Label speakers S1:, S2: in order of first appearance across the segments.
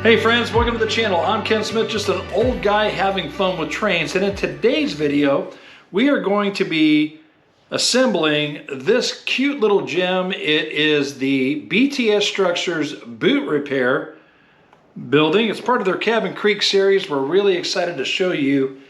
S1: Hey friends, welcome to the channel. I'm Ken Smith, just an old guy having fun with trains. And in today's video, we are going to be assembling this cute little gem. It is the B.T.S Structures boot repair building. It's part of their Cabin Creek series. We're really excited to show you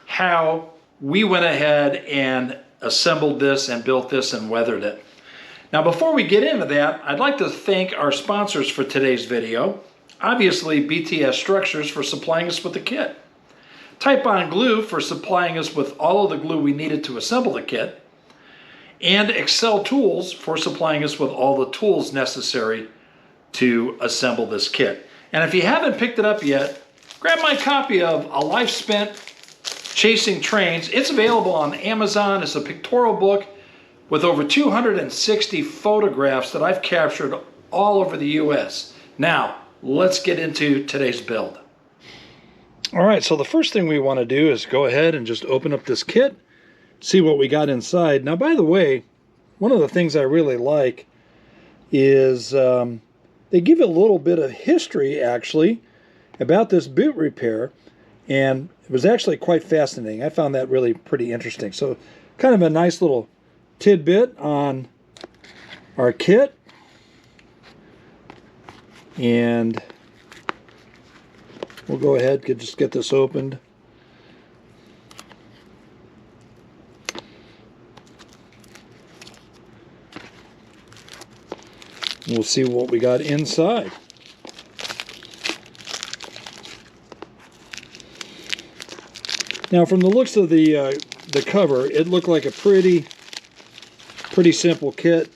S1: how we went ahead and assembled this and built this and weathered it. Now, before we get into that, I'd like to thank our sponsors for today's video. Obviously, B.T.S Structures for supplying us with the kit. Tyco Glue for supplying us with all of the glue we needed to assemble the kit. And Excel Tools for supplying us with all the tools necessary to assemble this kit. And if you haven't picked it up yet, grab my copy of A Life Spent Chasing Trains. It's available on Amazon. It's a pictorial book with over 260 photographs that I've captured all over the U.S. Now, let's get into today's build. All right, so the first thing we want to do is go ahead and just open up this kit, see what we got inside. Now, by the way, one of the things I really like is they give a little bit of history, actually, about this boot repair, and it was actually quite fascinating. I found that really pretty interesting. So kind of a nice little tidbit on our kit. And we'll go ahead and just get this opened. We'll see what we got inside. Now, from the looks of the cover, it looked like a pretty simple kit.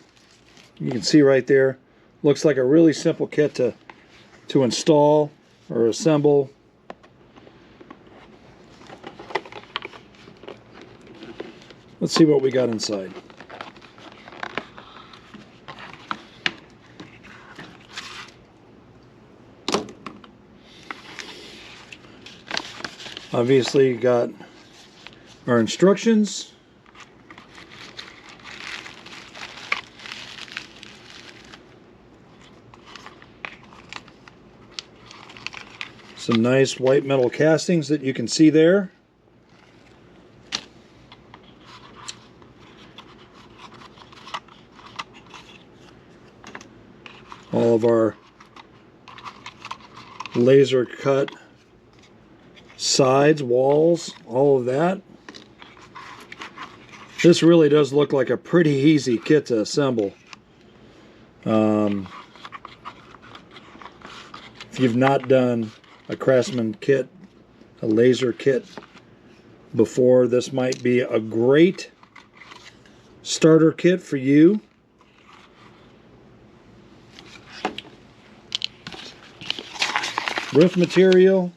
S1: You can see right there. Looks like a really simple kit to install or assemble. Let's see what we got inside. Obviously, you got our instructions. Some nice white metal castings that you can see there. All of our laser cut sides, walls, all of that. This really does look like a pretty easy kit to assemble. If you've not done a Craftsman kit, a laser kit before, this might be a great starter kit for you. Roof material,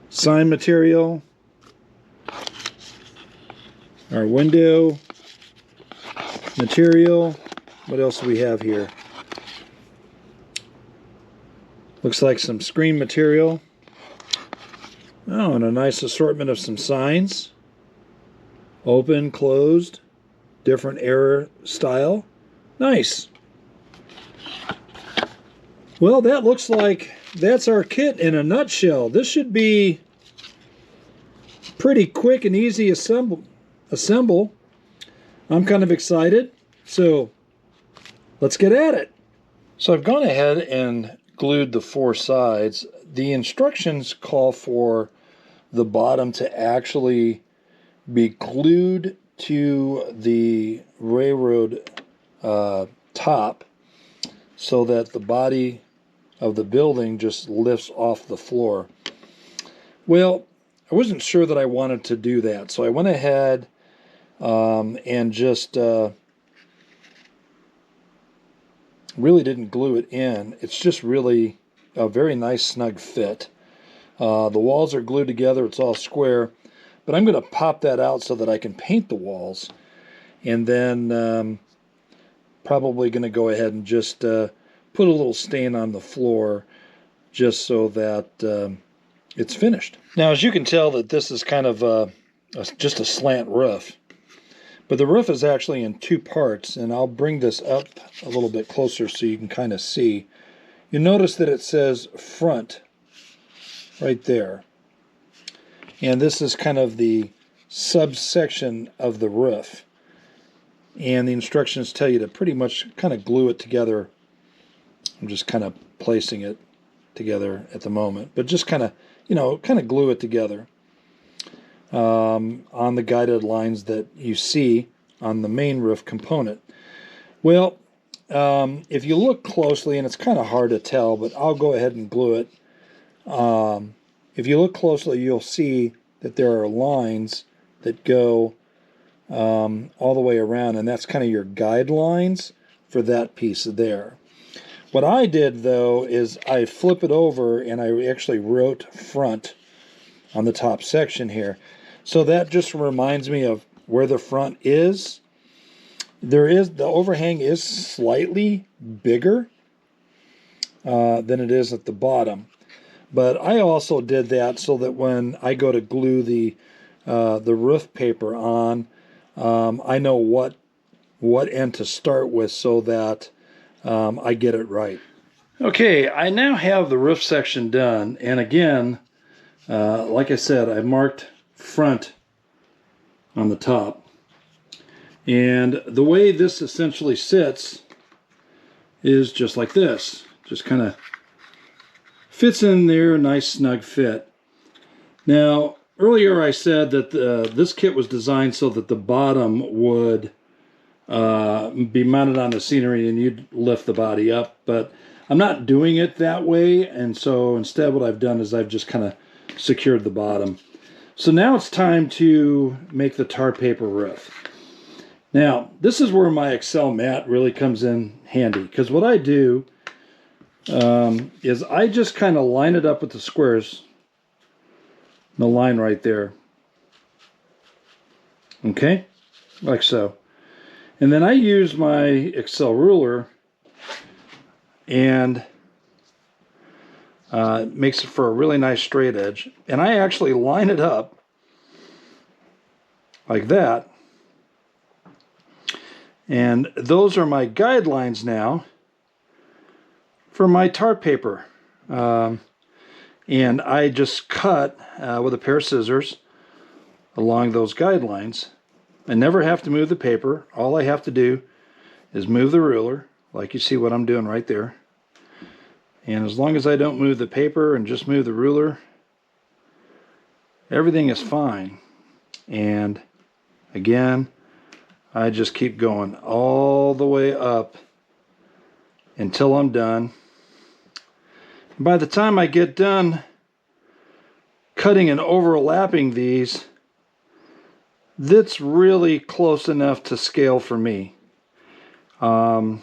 S1: sign material, our window material. What else do we have here? Looks like some screen material. Oh, and a nice assortment of some signs. Open, closed, different error style. Nice. Well, that looks like that's our kit in a nutshell. This should be pretty quick and easy assemble. I'm kind of excited. So let's get at it. So I've gone ahead and glued the four sides. The instructions call for the bottom to actually be glued to the railroad top so that the body of the building just lifts off the floor. Well, I wasn't sure that I wanted to do that, so I went ahead and just really didn't glue it in. It's just really a very nice snug fit. The walls are glued together, it's all square, but I'm going to pop that out so that I can paint the walls, and then probably going to go ahead and just put a little stain on the floor just so that it's finished. Now, as you can tell, that this is kind of just a slant roof. But the roof is actually in two parts, and I'll bring this up a little bit closer so you can kind of see. You notice that it says front right there. And this is kind of the subsection of the roof. And the instructions tell you to pretty much kind of glue it together. I'm just kind of placing it together at the moment. But just kind of, kind of glue it together on the guided lines that you see on the main roof component. Well, if you look closely, and it's kind of hard to tell, but I'll go ahead and glue it. If you look closely, you'll see that there are lines that go all the way around, and that's kind of your guidelines for that piece there. What I did, though, is I flip it over, and I actually wrote front on the top section here. So that just reminds me of where the front is. The overhang is slightly bigger than it is at the bottom. But I also did that so that when I go to glue the roof paper on, I know what end to start with so that I get it right. Okay, I now have the roof section done, and again, like I said, I marked front on the top. And the way this essentially sits is just like this. Just kind of fits in there, a nice snug fit. Now, earlier I said that this kit was designed so that the bottom would be mounted on the scenery and you'd lift the body up, but I'm not doing it that way, and so instead what I've done is I've just kind of secured the bottom. So now it's time to make the tar paper roof. Now, this is where my Excel mat really comes in handy, because what I do is I just kind of line it up with the squares, the line right there. Okay, like so. And then I use my Excel ruler, and it makes it for a really nice straight edge. And I actually line it up like that. And those are my guidelines now for my tar paper. And I just cut with a pair of scissors along those guidelines. I never have to move the paper. All I have to do is move the ruler, like you see what I'm doing right there. And as long as I don't move the paper and just move the ruler, everything is fine. And again, I just keep going all the way up until I'm done. And by the time I get done cutting and overlapping these, that's really close enough to scale for me. I'm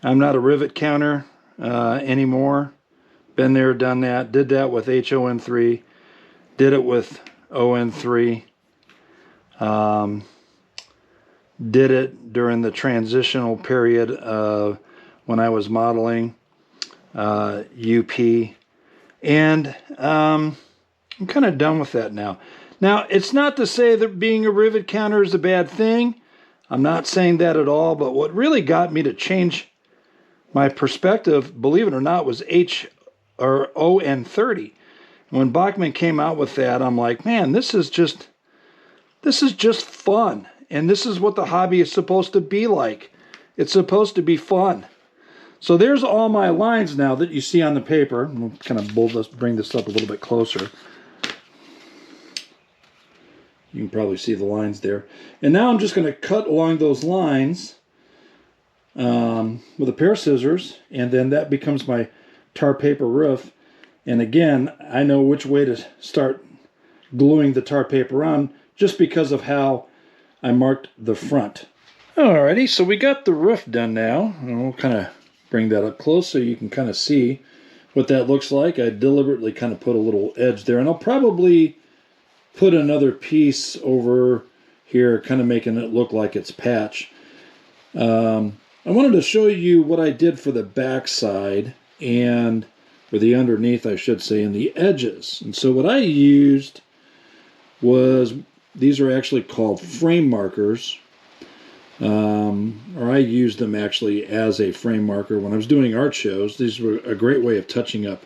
S1: not a rivet counter anymore. Been there, done that. Did that with HON3. Did it with ON3. Did it during the transitional period of when I was modeling UP. And I'm kind of done with that now. Now, it's not to say that being a rivet counter is a bad thing. I'm not saying that at all, but what really got me to change my perspective, believe it or not, was ON30. When Bachmann came out with that, I'm like, man, this is just fun. And this is what the hobby is supposed to be like. It's supposed to be fun. So there's all my lines now that you see on the paper. We'll kind of bring this up a little bit closer. You can probably see the lines there. And now I'm just going to cut along those lines with a pair of scissors, and then that becomes my tar paper roof. And again, I know which way to start gluing the tar paper on just because of how I marked the front. Alrighty, so we got the roof done now. And we'll kind of bring that up close so you can kind of see what that looks like. I deliberately kind of put a little edge there, and I'll probably put another piece over here, kind of making it look like it's patch. I wanted to show you what I did for the back side, and for the underneath, I should say, and the edges. And so what I used was, these are actually called frame markers, or I used them actually as a frame marker when I was doing art shows. These were a great way of touching up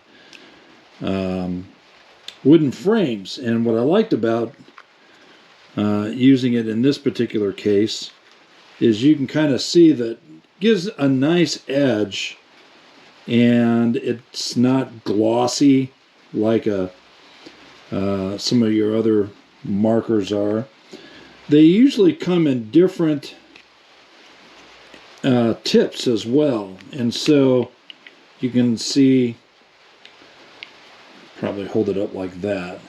S1: wooden frames. And what I liked about using it in this particular case is you can kind of see that it gives a nice edge, and it's not glossy like some of your other markers are. They usually come in different tips as well, and so you can see, probably hold it up like that,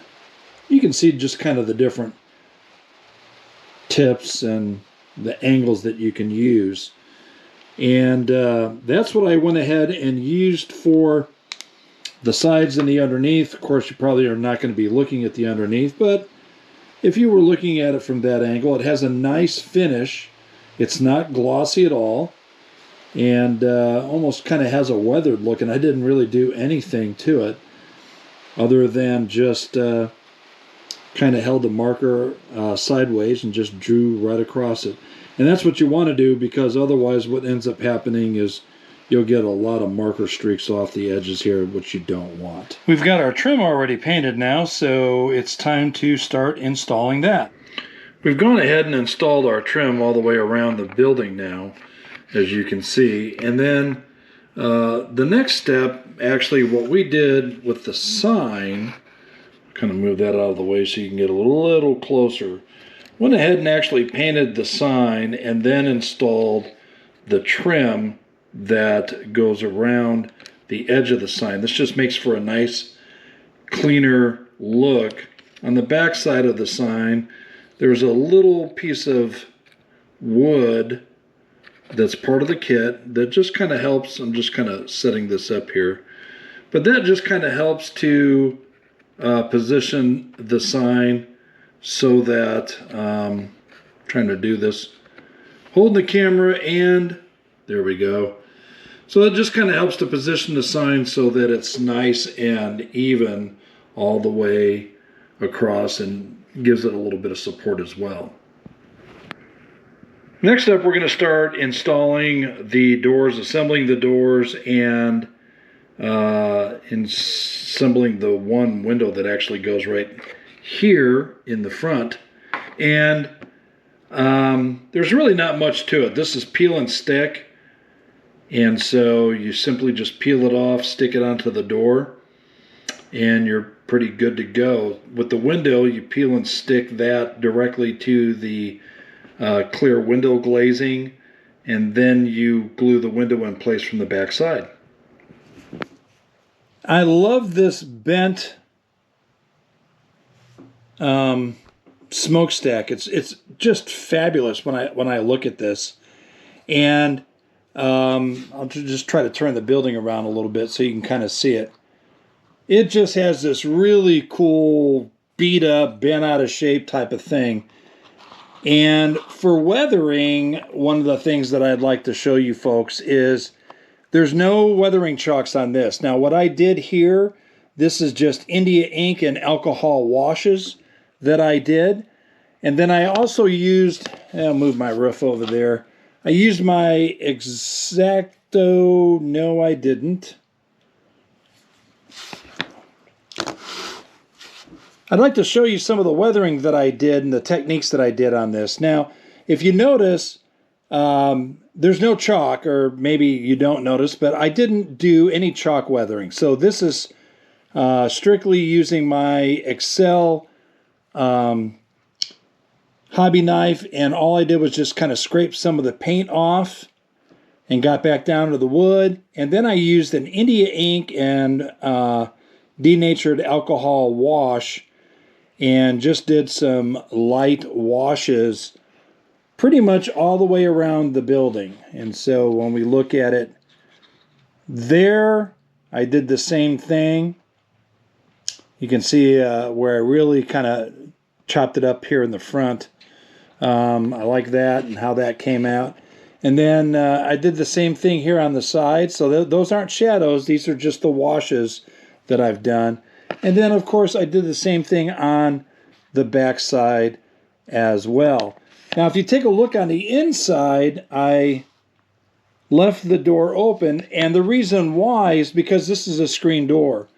S1: you can see just kind of the different tips and the angles that you can use. And that's what I went ahead and used for the sides and the underneath. Of course, you probably are not going to be looking at the underneath, but if you were looking at it from that angle, it has a nice finish. It's not glossy at all, and almost kind of has a weathered look, and I didn't really do anything to it other than just kind of held the marker sideways and just drew right across it. And that's what you want to do, because otherwise what ends up happening is you'll get a lot of marker streaks off the edges here, which you don't want. We've got our trim already painted now, so it's time to start installing that. We've gone ahead and installed our trim all the way around the building now, as you can see. And then the next step, actually what we did with the sign, kind of move that out of the way so you can get a little closer, went ahead and actually painted the sign and then installed the trim that goes around the edge of the sign. This just makes for a nice, cleaner look. On the back side of the sign, there's a little piece of wood that's part of the kit that just kind of helps. I'm just kind of setting this up here, but that just kind of helps to position the sign so that, trying to do this, holding the camera, and there we go. So it just kind of helps to position the sign so that it's nice and even all the way across, and gives it a little bit of support as well. Next up, we're going to start installing the doors, assembling the doors, and assembling the one window that actually goes right here in the front. And there's really not much to it. This is peel and stick, and so you simply just peel it off, stick it onto the door, and you're pretty good to go. With the window, you peel and stick that directly to the clear window glazing, and then you glue the window in place from the back side. I love this bent smokestack. It's just fabulous when I look at this. And I'll just try to turn the building around a little bit so you can kind of see it. It just has this really cool beat up, bent out of shape type of thing. And for weathering, one of the things that I'd like to show you folks is there's no weathering chalks on this. Now what I did here, this is just India ink and alcohol washes that I did. And then I also used, I'll move my roof over there. I used my X-Acto, no I didn't. I'd like to show you some of the weathering that I did and the techniques that I did on this. Now, if you notice, there's no chalk, or maybe you don't notice, but I didn't do any chalk weathering. So this is strictly using my Excel hobby knife, and all I did was just kind of scrape some of the paint off and got back down to the wood. And then I used an India ink and denatured alcohol wash and just did some light washes pretty much all the way around the building. And so when we look at it there, I did the same thing. You can see where I really kind of chopped it up here in the front. I like that and how that came out. And then I did the same thing here on the side. So those aren't shadows. These are just the washes that I've done. And then, of course, I did the same thing on the back side as well. Now, if you take a look on the inside, I left the door open. And the reason why is because this is a screen door.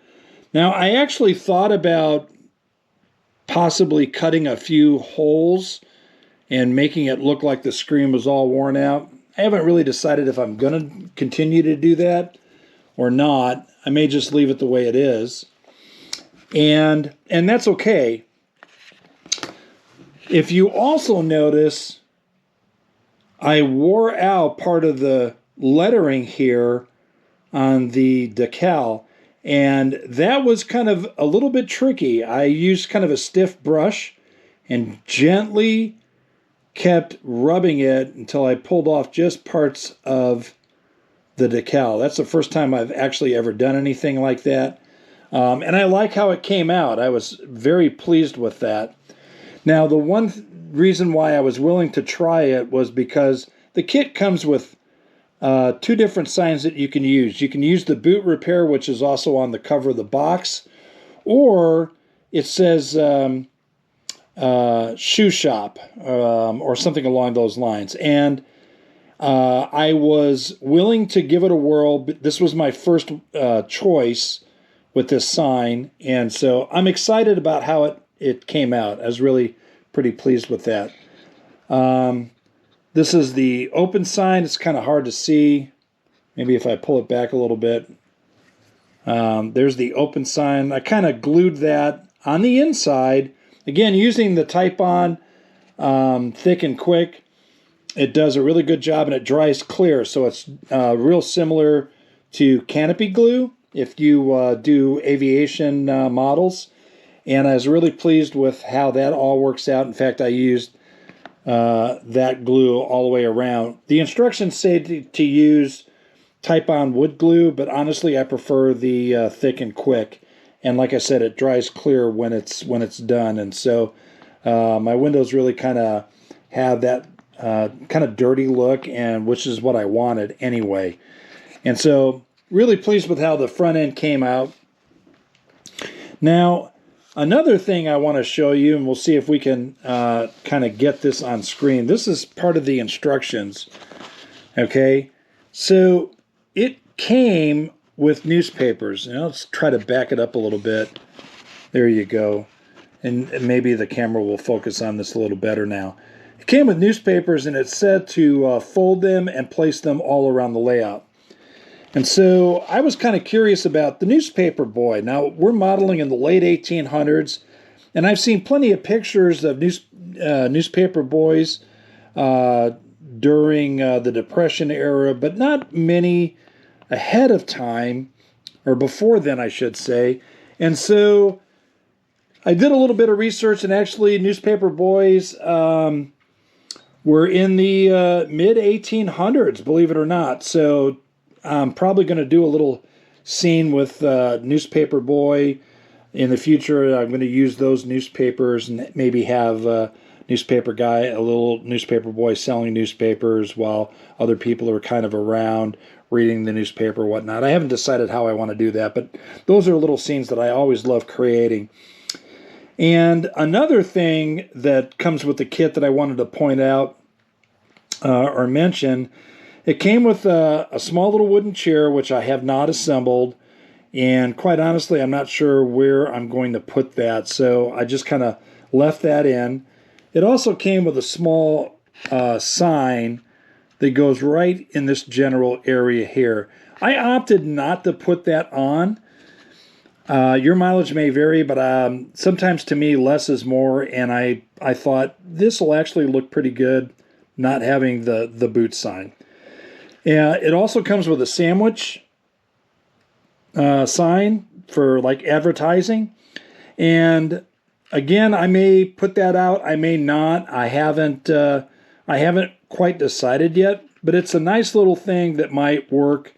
S1: Now, I actually thought about possibly cutting a few holes and making it look like the screen was all worn out. I haven't really decided if I'm going to continue to do that or not. I may just leave it the way it is. And that's okay. If you also notice, I wore out part of the lettering here on the decal, and that was kind of a little bit tricky. I used kind of a stiff brush and gently kept rubbing it until I pulled off just parts of the decal. That's the first time I've actually ever done anything like that. And I like how it came out. I was very pleased with that. Now, the one reason why I was willing to try it was because the kit comes with two different signs that you can use. You can use the boot repair, which is also on the cover of the box, or it says shoe shop or something along those lines. And I was willing to give it a whirl. But this was my first choice with this sign, and so I'm excited about how it came out. I was really pretty pleased with that. This is the open sign. It's kind of hard to see. Maybe if I pull it back a little bit. There's the open sign. I kind of glued that on the inside. Again, using the Tyco Thick and Quick. It does a really good job, and it dries clear. So it's real similar to canopy glue if you do aviation models. And I was really pleased with how that all works out. In fact, I used that glue all the way around. The instructions say to use Tyco wood glue, but honestly, I prefer the Thick and Quick. And like I said, it dries clear when it's done. And so my windows really kind of have that kind of dirty look, and which is what I wanted anyway. And so really pleased with how the front end came out. Now, another thing I want to show you, and we'll see if we can kind of get this on screen. This is part of the instructions. Okay, so it came with newspapers. Now let's try to back it up a little bit. There you go. And maybe the camera will focus on this a little better now. It came with newspapers, and it said to fold them and place them all around the layout. And so I was kind of curious about the newspaper boy. Now, we're modeling in the late 1800s, and I've seen plenty of pictures of newspaper boys during the Depression era, but not many ahead of time, or before then, I should say. And so I did a little bit of research, and actually newspaper boys were in the mid-1800s, believe it or not. So I'm probably going to do a little scene with newspaper boy in the future. I'm going to use those newspapers and maybe have a newspaper guy, a little newspaper boy selling newspapers while other people are kind of around reading the newspaper or whatnot. I haven't decided how I want to do that, but those are little scenes that I always love creating. And another thing that comes with the kit that I wanted to point out or mention, it came with a small little wooden chair, which I have not assembled. And quite honestly, I'm not sure where I'm going to put that. So I just kind of left that in. It also came with a small sign that goes right in this general area here. I opted not to put that on. Your mileage may vary, but sometimes to me, less is more. And I thought this will actually look pretty good, not having the boot sign. It also comes with a sandwich sign for like advertising. And again, I may put that out. I may not. I haven't quite decided yet. But it's a nice little thing that might work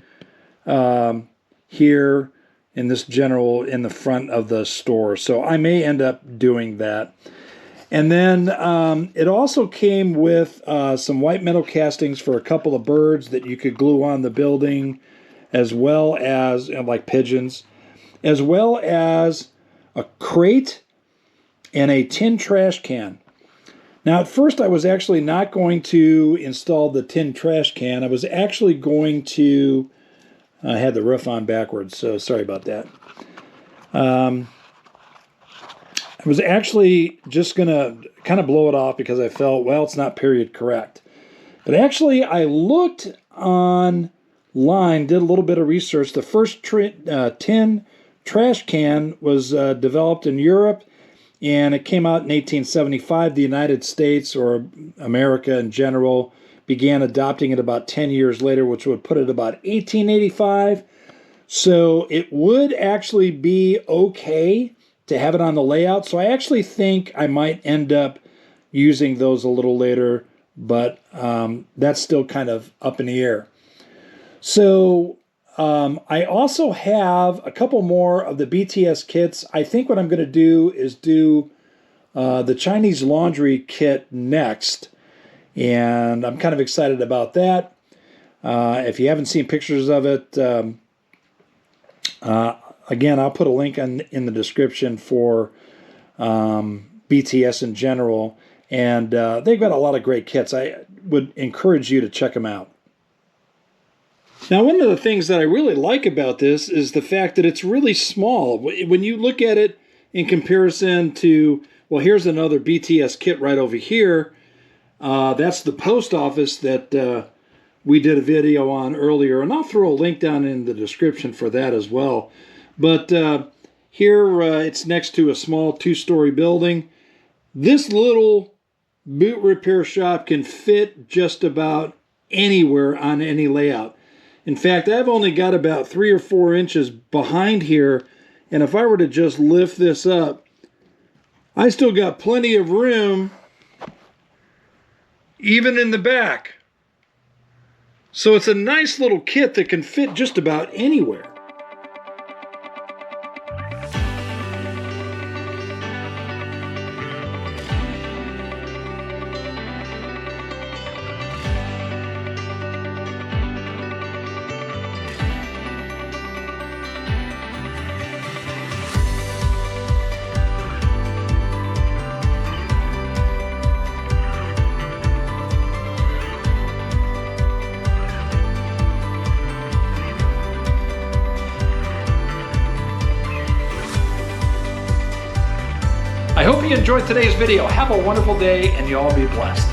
S1: here in this general in the front of the store. So I may end up doing that. And then it also came with some white metal castings for a couple of birds that you could glue on the building, as well as, like pigeons, as well as a crate and a tin trash can. Now, at first, I was actually not going to install the tin trash can. I was actually going to, I had the roof on backwards, so sorry about that. I was actually just going to kind of blow it off because I felt, well, it's not period correct. But actually, I looked online, did a little bit of research. The first tin trash can was developed in Europe, and it came out in 1875. The United States, or America in general, began adopting it about 10 years later, which would put it about 1885. So it would actually be okay to have it on the layout. So I actually think I might end up using those a little later, but that's still kind of up in the air. So I also have a couple more of the B.T.S kits. I think what I'm going to do is do the Chinese laundry kit next, and I'm kind of excited about that. If you haven't seen pictures of it, again, I'll put a link in the description for B.T.S in general, and they've got a lot of great kits. I would encourage you to check them out. Now, one of the things that I really like about this is the fact that it's really small. When you look at it in comparison to, well, here's another B.T.S kit right over here. That's the post office that we did a video on earlier, and I'll throw a link down in the description for that as well. But here it's next to a small two-story building. This little boot repair shop can fit just about anywhere on any layout. In fact, I've only got about 3 or 4 inches behind here, and if I were to just lift this up, I still got plenty of room, even in the back. So it's a nice little kit that can fit just about anywhere. I hope you enjoyed today's video. Have a wonderful day, and you all be blessed.